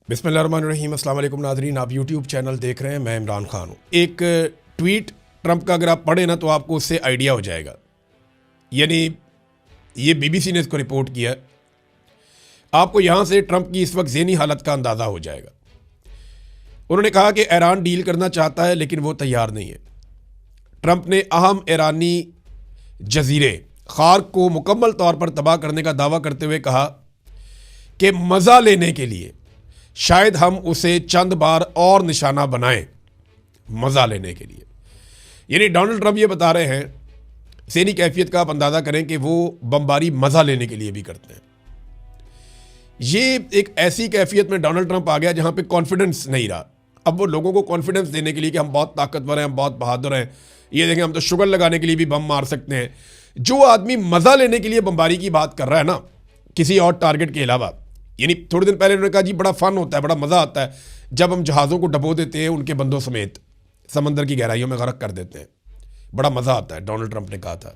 बिस्मिल्लाहिर्रहमानिर्रहीम। अस्सलाम वालेकुम नाज़रीन, आप यूट्यूब चैनल देख रहे हैं, मैं इमरान खान हूँ। एक ट्वीट ट्रंप का अगर आप पढ़ें ना तो आपको उससे आइडिया हो जाएगा। यानी ये बीबीसी ने इसको रिपोर्ट किया। आपको यहाँ से ट्रंप की इस वक्त ज़हनी हालत का अंदाज़ा हो जाएगा। उन्होंने कहा कि ईरान डील करना चाहता है लेकिन वो तैयार नहीं है। ट्रंप ने अहम ईरानी जजीरे खार्क को मुकम्मल तौर पर तबाह करने का दावा करते हुए कहा कि मज़ा लेने के लिए शायद हम उसे चंद बार और निशाना बनाएं। मज़ा लेने के लिए यानी डोनाल्ड ट्रंप ये बता रहे हैं, ज़हनी कैफियत का आप अंदाज़ा करें कि वो बमबारी मज़ा लेने के लिए भी करते हैं। ये एक ऐसी कैफियत में डोनाल्ड ट्रंप आ गया जहाँ पे कॉन्फिडेंस नहीं रहा। अब वो लोगों को कॉन्फिडेंस देने के लिए कि हम बहुत ताकतवर हैं, हम बहुत बहादुर हैं, ये देखें हम तो शुगर लगाने के लिए भी बम मार सकते हैं। जो आदमी मज़ा लेने के लिए बमबारी की बात कर रहा है ना, किसी और टारगेट के अलावा, यानी थोड़े दिन पहले उन्होंने कहा जी बड़ा फन होता है, बड़ा मज़ा आता है जब हम जहाज़ों को डबो देते हैं, उनके बंदों समेत समंदर की गहराइयों में गर्क कर देते हैं, बड़ा मज़ा आता है, डोनाल्ड ट्रंप ने कहा था।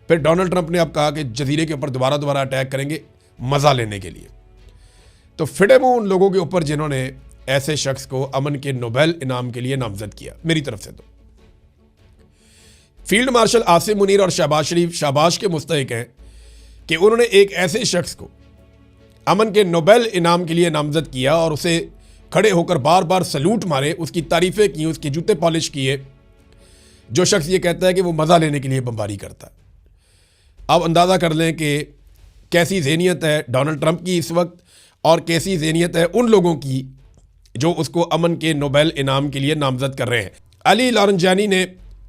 फिर डोनाल्ड ट्रंप ने अब कहा कि जजीरे के ऊपर दोबारा अटैक करेंगे मज़ा लेने के लिए। तो फिडे मुंह उन लोगों के ऊपर जिन्होंने ऐसे शख्स को अमन के नोबेल इनाम के लिए नामजद किया। मेरी तरफ से तो फील्ड मार्शल आसिम मुनीर और शहबाज शरीफ शाबाश के मुस्तहिक हैं कि उन्होंने एक ऐसे शख्स को अमन के नोबेल इनाम के लिए नामजद किया और उसे खड़े होकर बार बार सल्यूट मारे, उसकी तारीफ़ें की, उसके जूते पॉलिश किए। जो शख्स ये कहता है कि वो मज़ा लेने के लिए बमबारी करता है। अब अंदाज़ा कर लें कि कैसी ज़हनियत है डोनाल्ड ट्रंप की इस वक्त और कैसी ज़हनियत है उन लोगों की जो उसको अमन के नोबेल इनाम के लिए नामजद कर रहे हैं। अली लारंजानी ने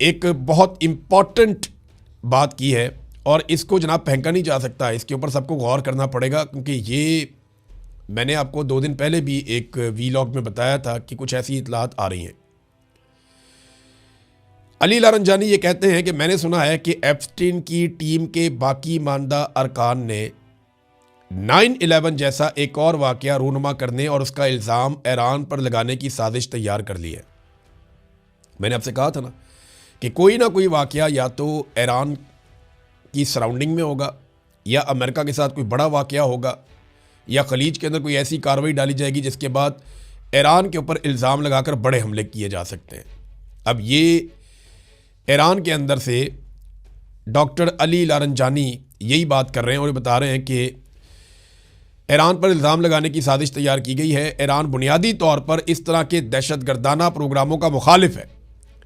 एक बहुत इम्पॉर्टेंट बात की है और इसको जनाब फेंका नहीं जा सकता, इसके ऊपर सबको गौर करना पड़ेगा, क्योंकि ये मैंने आपको 2 दिन पहले भी एक वीलॉग में बताया था कि कुछ ऐसी इतलात आ रही हैं। अली लारंजानी ये कहते हैं कि मैंने सुना है कि एप्स्टीन की टीम के बाकी मानदा अरकान ने 9/11 जैसा एक और वाक़या रूनुमा करने और उसका इल्ज़ाम ईरान पर लगाने की साजिश तैयार कर ली है। मैंने आपसे कहा था ना कि कोई ना कोई वाक़या या तो ईरान की सराउंडिंग में होगा, या अमेरिका के साथ कोई बड़ा वाक़या होगा, या खलीज के अंदर कोई ऐसी कार्रवाई डाली जाएगी जिसके बाद ईरान के ऊपर इल्ज़ाम लगाकर बड़े हमले किए जा सकते हैं। अब ये ईरान के अंदर से डॉक्टर अली लारंजानी यही बात कर रहे हैं और ये बता रहे हैं कि ईरान पर इल्ज़ाम लगाने की साजिश तैयार की गई है। ईरान बुनियादी तौर पर इस तरह के दहशतगर्दाना प्रोग्रामों का मुखालिफ है।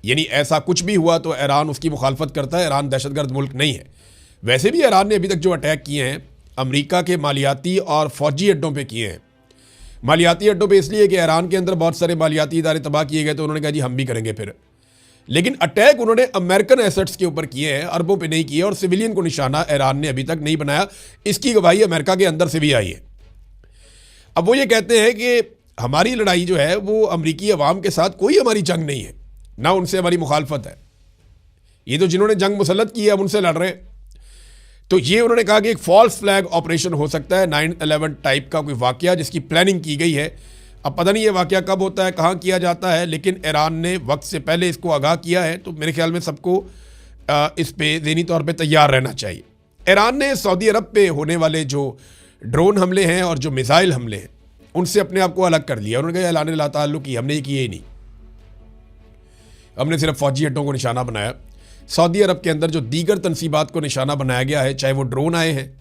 यानी ऐसा कुछ भी हुआ तो ईरान उसकी मुखालफत करता है। ईरान दहशतगर्द मुल्क नहीं है। वैसे भी ईरान ने अभी तक जो अटैक किए हैं अमेरिका के मालियाती और फौजी अड्डों पे किए हैं। मालियाती अड्डों पे इसलिए कि ईरान के अंदर बहुत सारे मालियाती इदारे तबाह किए गए, तो उन्होंने कहा जी हम भी करेंगे फिर। लेकिन अटैक उन्होंने अमेरिकन एसेट्स के ऊपर किए हैं, अरबों पे नहीं किए, और सिविलियन को निशाना ईरान ने अभी तक नहीं बनाया। इसकी गवाही अमेरिका के अंदर से भी आई है। अब वो ये कहते हैं कि हमारी लड़ाई जो है वो अमरीकी अवाम के साथ कोई हमारी जंग नहीं है, ना उनसे हमारी मुखालफत है। ये तो जिन्होंने जंग मुसल्लत की है हम उनसे लड़ रहे हैं। तो ये उन्होंने कहा कि एक फॉल्स फ्लैग ऑपरेशन हो सकता है, 9/11 टाइप का कोई वाक़या जिसकी प्लानिंग की गई है। अब पता नहीं ये वाक़या कब होता है, कहाँ किया जाता है, लेकिन ईरान ने वक्त से पहले इसको आगाह किया है। तो मेरे ख्याल में सबको इस पे ज़हनी तौर पे तैयार रहना चाहिए। ईरान ने सऊदी अरब पे होने वाले जो ड्रोन हमले हैं और जो मिसाइल हमले हैं उनसे अपने आप को अलग कर लिया। उन्होंने कहा ऐलान ला ताल्लुक की हमने ये किए ही नहीं, हमने सिर्फ फौजी अड्डों को निशाना बनाया। सऊदी अरब के अंदर जो दीगर तनसीबात को निशाना बनाया गया है, चाहे वो ड्रोन आए हैं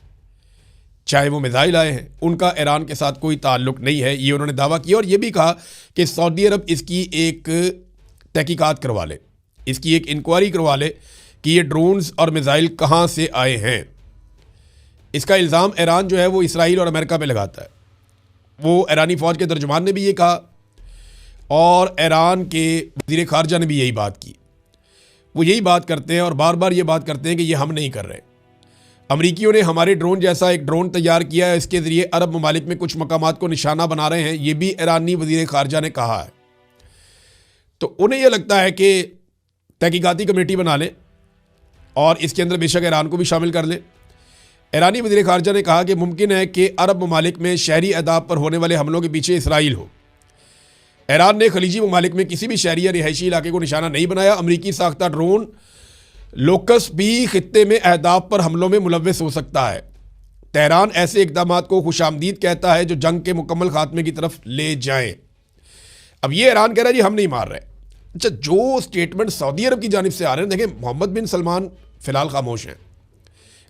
चाहे वो मिसाइल आए हैं, उनका ईरान के साथ कोई ताल्लुक नहीं है, ये उन्होंने दावा किया। और ये भी कहा कि सऊदी अरब इसकी एक तहकीकात करवा ले, इसकी एक इंक्वायरी करवा ले कि ये ड्रोन्स और मिसाइल कहाँ से आए हैं। इसका इल्ज़ाम ईरान जो है वो इसराइल और अमेरिका पे लगाता है। वो ईरानी फ़ौज के तर्जुमान ने भी ये कहा और ईरान के वज़ीर ख़ारजा ने भी यही बात की। वो यही बात करते हैं और बार बार ये बात करते हैं कि ये हम नहीं कर रहे। अमरीकियों ने हमारे ड्रोन जैसा एक ड्रोन तैयार किया है, इसके ज़रिए अरब ममालिक में कुछ मकामात को निशाना बना रहे हैं, ये भी ईरानी वज़ीर ख़ारजा ने कहा है। तो उन्हें यह लगता है कि तहकीकाती कमेटी बना ले और इसके अंदर बेशक ईरान को भी शामिल कर ले। ईरानी वज़ीर ख़ारजा ने कहा कि मुमकिन है कि अरब ममालिक में शहरी अहदाफ पर होने वाले हमलों के पीछे इसराइल हो। ईरान ने खलीजी ममालिक में किसी भी शहरी या रिहायशी इलाके को निशाना नहीं बनाया। अमरीकी साख्ता ड्रोन लोकस भी खित्ते में अहदाफ पर हमलों में मुलव्वस हो सकता है। तेहरान ऐसे इक़दामात को खुशामदीद कहता है जो जंग के मुकम्मल खात्मे की तरफ ले जाएं। अब ये ईरान कह रहा है जी हम नहीं मार रहे। अच्छा, जो स्टेटमेंट सऊदी अरब की जानिब से आ रहे हैं, देखें मोहम्मद बिन सलमान फ़िलहाल खामोश हैं,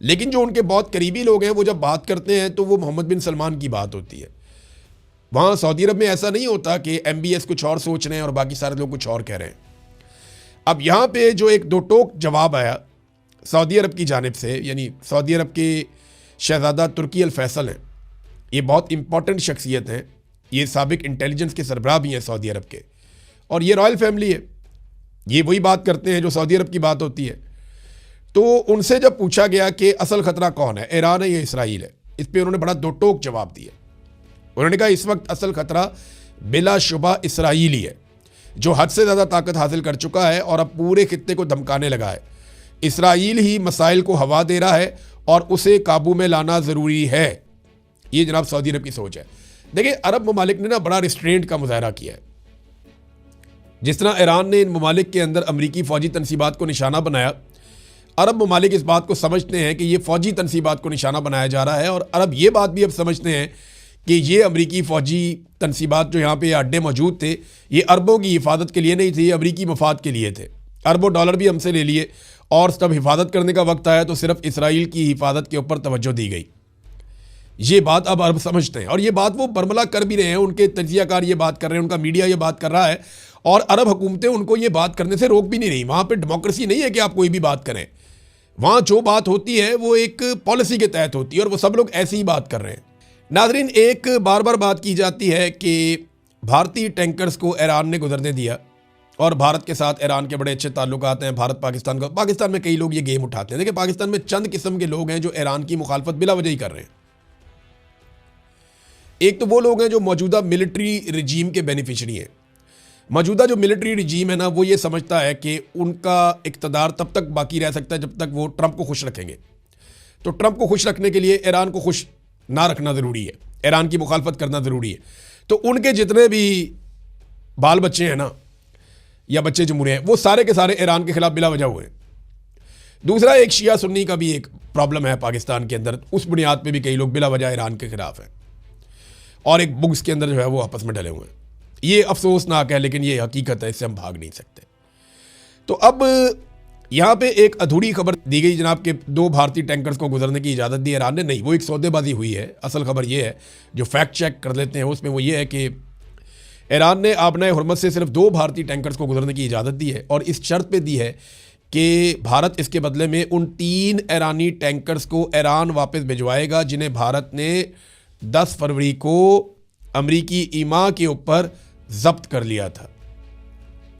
लेकिन जो उनके बहुत करीबी लोग हैं वो जब बात करते हैं तो वो मोहम्मद बिन सलमान की बात होती है। वहाँ सऊदी अरब में ऐसा नहीं होता कि MBS कुछ और सोच रहे हैं और बाकी सारे लोग कुछ और कह रहे हैं। अब यहाँ पे जो एक दो टोक जवाब आया सऊदी अरब की जानिब से, यानी सऊदी अरब के शहज़ादा तुर्की अल फैसल हैं, ये बहुत इंपॉर्टेंट शख्सियत हैं, ये साबिक इंटेलिजेंस के सरबराह भी हैं सऊदी अरब के, और ये रॉयल फैमिली है, ये वही बात करते हैं जो सऊदी अरब की बात होती है। तो उनसे जब पूछा गया कि असल ख़तरा कौन है, ईरान है या इसराइल है, इस पर उन्होंने बड़ा दो टोक जवाब दिया। उन्होंने कहा इस वक्त असल ख़तरा बिलाशुबा इसराइल ही है, जो हद से ज़्यादा ताकत हासिल कर चुका है और अब पूरे खित्ते को धमकाने लगा है। इसराइल ही मसाइल को हवा दे रहा है और उसे काबू में लाना ज़रूरी है। ये जनाब सऊदी अरब की सोच है। देखिए, अरब ममालिक ने ना बड़ा रिस्ट्रेंट का मुजाहरा किया है। जिस तरह ईरान ने इन ममालिक के अंदर अमरीकी फ़ौजी तनसीबात को निशाना बनाया, अरब ममालिक इस बात को समझते हैं कि ये फ़ौजी तनसीबात को निशाना बनाया जा रहा है, और अरब ये बात भी अब समझते हैं कि ये अमरीकी फ़ौजी तनसीबात जो यहाँ पे अड्डे मौजूद थे, ये अरबों की हिफाजत के लिए नहीं थे, ये अमरीकी मफाद के लिए थे। अरबों डॉलर भी हमसे ले लिए, और जब हिफाजत करने का वक्त आया तो सिर्फ इसराइल की हिफाजत के ऊपर तवज्जो दी गई। ये बात अब अरब समझते हैं, और ये बात वो बरमला कर भी रहे हैं, उनके तजियाकार ये बात कर रहे हैं, उनका मीडिया ये बात कर रहा है, और अरब हुकूमतें उनको ये बात करने से रोक भी नहीं रही। वहाँ पर डेमोक्रेसी नहीं है कि आप कोई भी बात करें, वहाँ जो बात होती है वो एक पॉलिसी के तहत होती है, और वो सब लोग ऐसी ही बात कर रहे हैं। नाज़रीन, एक बार बार बात की जाती है कि भारतीय टैंकर्स को ईरान ने गुजरने दिया, और भारत के साथ ईरान के बड़े अच्छे ताल्लुकात हैं, भारत पाकिस्तान का। पाकिस्तान में कई लोग ये गेम उठाते हैं। देखिए, पाकिस्तान में चंद किस्म के लोग हैं जो ईरान की मुखालफत बिला वजह ही कर रहे हैं। एक तो वो लोग हैं जो मौजूदा मिलिट्री रिजीम के बेनिफिशरी हैं। मौजूदा जो मिलिट्री रिजीम है ना, वो ये समझता है कि उनका इक़्तिदार तब तक बाकी रह सकता है जब तक वो ट्रंप को खुश रखेंगे। तो ट्रंप को खुश रखने के लिए ईरान को खुश ना रखना ज़रूरी है, ईरान की मुखालफत करना ज़रूरी है। तो उनके जितने भी बाल बच्चे हैं ना, या बच्चे जमूरे हैं, वो सारे के सारे ईरान के खिलाफ बिला वजह हुए हैं। दूसरा, एक शिया सुन्नी का भी एक प्रॉब्लम है पाकिस्तान के अंदर, उस बुनियाद पे भी कई लोग बिला वजह ईरान के खिलाफ हैं, और एक बुग्स के अंदर जो है वो आपस में डले हुए हैं। ये अफसोसनाक है, लेकिन ये हकीकत है, इससे हम भाग नहीं सकते। तो अब यहाँ पे एक अधूरी खबर दी गई जनाब के 2 भारतीय टैंकर्स को गुजरने की इजाज़त दी ईरान ने। नहीं, वो एक सौदेबाजी हुई है। असल खबर ये है, जो फैक्ट चेक कर लेते हैं उसमें वो ये है कि ईरान ने आबनाए हुर्मत से सिर्फ 2 भारतीय टैंकर्स को गुजरने की इजाज़त दी है, और इस शर्त पे दी है कि भारत इसके बदले में उन 3 ईरानी टैंकर्स को ईरान वापस भिजवाएगा जिन्हें भारत ने 10 फरवरी को अमरीकी ईमा के ऊपर जब्त कर लिया था।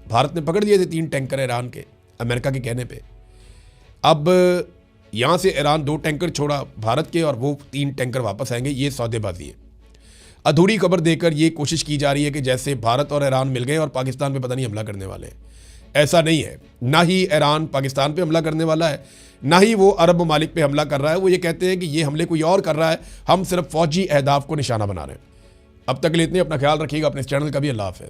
भारत ने पकड़ लिए थे 3 टैंकर ईरान के, अमेरिका के कहने पे। अब यहाँ से ईरान 2 टैंकर छोड़ा भारत के, और वो 3 टैंकर वापस आएंगे। ये सौदेबाजी है। अधूरी खबर देकर ये कोशिश की जा रही है कि जैसे भारत और ईरान मिल गए और पाकिस्तान पे पता नहीं हमला करने वाले हैं। ऐसा नहीं है। ना ही ईरान पाकिस्तान पे हमला करने वाला है, ना ही वो अरब ममालिक पे हमला कर रहा है। वो ये कहते हैं कि ये हमले कोई और कर रहा है, हम सिर्फ फौजी अहदाफ को निशाना बना रहे हैं। अब तक के लिए इतने, अपना ख्याल रखिएगा, अपने इस चैनल का भी। अल्लाह हाफ़िज़।